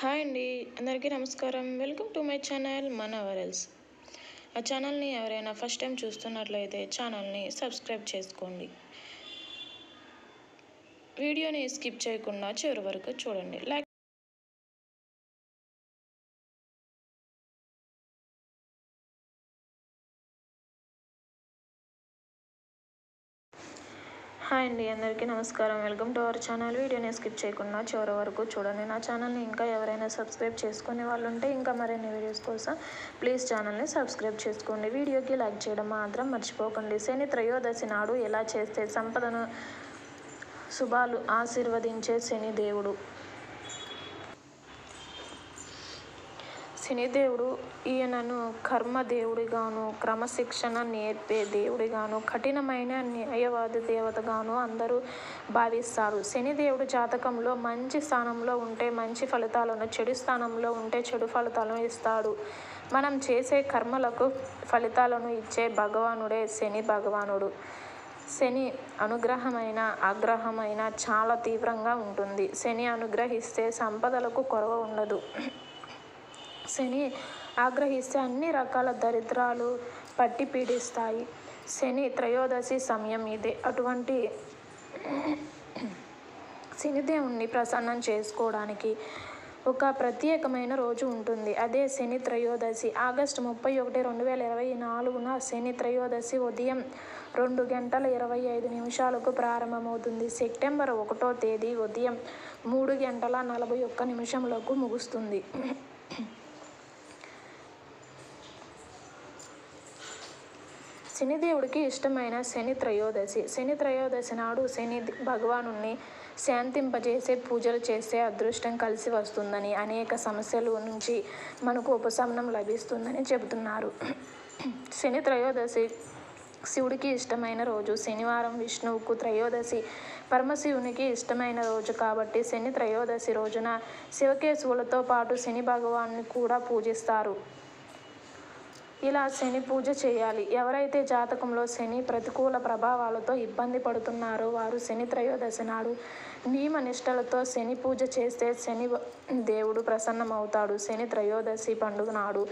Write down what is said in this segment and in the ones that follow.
Hi అండి, అందరికీ నమస్కారం. వెల్కమ్ టు మై ఛానల్ మన వరల్స్. ఆ ఛానల్ని ఎవరైనా ఫస్ట్ టైం చూస్తున్నట్లయితే ఛానల్ని సబ్స్క్రైబ్ చేసుకోండి. వీడియోని స్కిప్ చేయకుండా చివరి వరకు చూడండి. హాయ్ అండి, అందరికీ నమస్కారం. Welcome to our channel. వీడియోని స్కిప్ చేయకుండా చివరి వరకు చూడండి. నా ఛానల్ని ఇంకా ఎవరైనా సబ్స్క్రైబ్ చేసుకునే వాళ్ళు ఉంటే ఇంకా మరిన్ని వీడియోస్ కోసం ప్లీజ్ ఛానల్ని సబ్స్క్రైబ్ చేసుకోండి. వీడియోకి లైక్ చేయడం మాత్రం మర్చిపోకండి. శని త్రయోదశి నాడు ఎలా చేస్తే సంపదను శుభాలు ఆశీర్వదించే శని దేవుడు. శనిదేవుడు ఈయనను కర్మదేవుడిగాను, క్రమశిక్షణ నేర్పే దేవుడిగాను, కఠినమైన న్యాయవాద దేవతగాను అందరూ భావిస్తారు. శనిదేవుడు జాతకంలో మంచి స్థానంలో ఉంటే మంచి ఫలితాలను, చెడు స్థానంలో ఉంటే చెడు ఫలితాలను ఇస్తాడు. మనం చేసే కర్మలకు ఫలితాలను ఇచ్చే భగవానుడే శని భగవానుడు. శని అనుగ్రహమైన ఆగ్రహమైన చాలా తీవ్రంగా ఉంటుంది. శని అనుగ్రహిస్తే సంపదలకు కొరవ ఉండదు. శని ఆగ్రహిస్తే అన్ని రకాల దరిద్రాలు పట్టి పీడిస్తాయి. శని త్రయోదశి సమయం ఇదే. అటువంటి శనిదేవుణ్ణి ప్రసన్నం చేసుకోవడానికి ఒక ప్రత్యేకమైన రోజు ఉంటుంది. అదే శని త్రయోదశి. ఆగస్టు 31, 2024 శని త్రయోదశి ఉదయం 2:25 ప్రారంభమవుతుంది. సెప్టెంబర్ 1వ తేదీ ఉదయం 3:41 ముగుస్తుంది. శనిదేవుడికి ఇష్టమైన శని త్రయోదశి. శని త్రయోదశి నాడు శని భగవానుణ్ణి శాంతింపజేసే పూజలు చేస్తే అదృష్టం కలిసి వస్తుందని, అనేక సమస్యల నుంచి మనకు ఉపశమనం లభిస్తుందని చెబుతున్నారు. శని త్రయోదశి శివుడికి ఇష్టమైన రోజు. శనివారం విష్ణువుకు, త్రయోదశి పరమశివునికి ఇష్టమైన రోజు కాబట్టి శని త్రయోదశి రోజున శివకేశవులతో పాటు శని భగవాన్ని కూడా పూజిస్తారు. ఇలా శని పూజ చేయాలి. ఎవరైతే జాతకంలో శని ప్రతికూల ప్రభావాలతో ఇబ్బంది పడుతున్నారో వారు శని త్రయోదశి నాడు నియమ నిష్టలతో శని పూజ చేస్తే శని దేవుడు ప్రసన్నమవుతాడు. శని త్రయోదశి పండుగ నాడు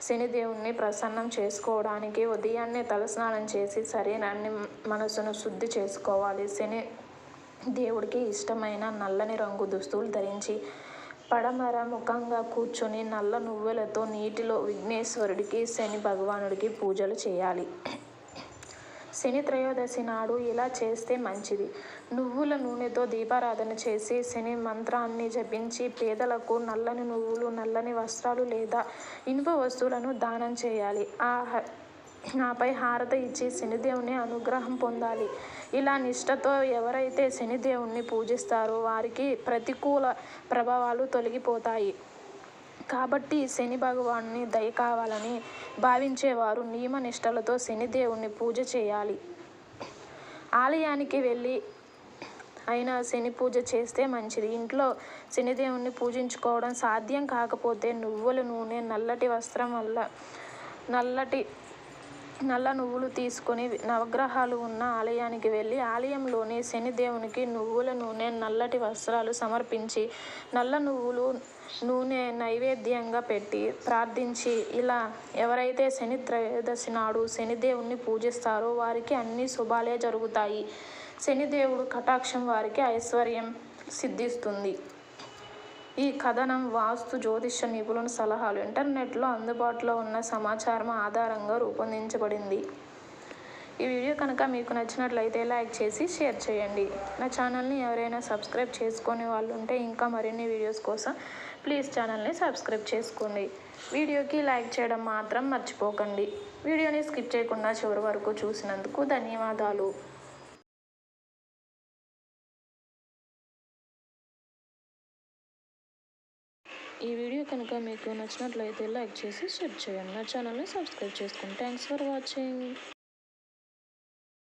శనిదేవుణ్ణి ప్రసన్నం చేసుకోవడానికి ఉదయాన్నే తలస్నానం చేసి శరీరాన్ని, మనసును శుద్ధి చేసుకోవాలి. శని దేవుడికి ఇష్టమైన నల్లని రంగు దుస్తులు ధరించి పడమర ముఖంగా కూర్చొని నల్ల నువ్వులతో నీటిలో విఘ్నేశ్వరుడికి, శని భగవానుడికి పూజలు చేయాలి. శని త్రయోదశి నాడు ఇలా చేస్తే మంచిది. నువ్వుల నూనెతో దీపారాధన చేసి శని మంత్రాన్ని జపించి పేదలకు నల్లని నువ్వులు, నల్లని వస్త్రాలు లేదా ఇనుప వస్తువులను దానం చేయాలి. ఆపై హారతి ఇచ్చి శనిదేవుని అనుగ్రహం పొందాలి. ఇలా నిష్టతో ఎవరైతే శనిదేవుణ్ణి పూజిస్తారో వారికి ప్రతికూల ప్రభావాలు తొలగిపోతాయి. కాబట్టి శని భగవాన్ని దయ కావాలని భావించేవారు నియమ నిష్టలతో శనిదేవుణ్ణి పూజ చేయాలి. ఆలయానికి వెళ్ళి అయినా శని పూజ చేస్తే మంచిది. ఇంట్లో శనిదేవుణ్ణి పూజించుకోవడం సాధ్యం కాకపోతే నువ్వుల నూనె, నల్లటి వస్త్రం వల్ల నల్ల నువ్వులు తీసుకొని నవగ్రహాలు ఉన్న ఆలయానికి వెళ్ళి ఆలయంలోని శనిదేవునికి నువ్వుల నూనె, నల్లటి వస్త్రాలు సమర్పించి నల్ల నువ్వులు నూనె నైవేద్యంగా పెట్టి ప్రార్థించి ఇలా ఎవరైతే శని త్రయోదశి నాడు శనిదేవుణ్ణి పూజిస్తారో వారికి అన్ని శుభాలే జరుగుతాయి. శనిదేవుడు కటాక్షం వారికి ఐశ్వర్యం సిద్ధిస్తుంది. ఈ కథనం వాస్తు జ్యోతిష నిపుణుల సలహాలు, ఇంటర్నెట్లో అందుబాటులో ఉన్న సమాచారం ఆధారంగా రూపొందించబడింది. ఈ వీడియో కనుక మీకు నచ్చినట్లయితే లైక్ చేసి షేర్ చేయండి. నా ఛానల్ని ఎవరైనా సబ్స్క్రైబ్ చేసుకునే వాళ్ళు ఉంటే ఇంకా మరిన్ని వీడియోస్ కోసం ప్లీజ్ ఛానల్ని సబ్స్క్రైబ్ చేసుకోండి. వీడియోకి లైక్ చేయడం మాత్రం మర్చిపోకండి. వీడియోని స్కిప్ చేయకుండా చివరి వరకు చూసినందుకు ధన్యవాదాలు. ఈ వీడియో కనుక మీకు నచ్చినట్లయితే లైక్ చేసి షేర్ చేయండి. నా ఛానల్ని సబ్స్క్రైబ్ చేసుకోండి. Thanks for watching.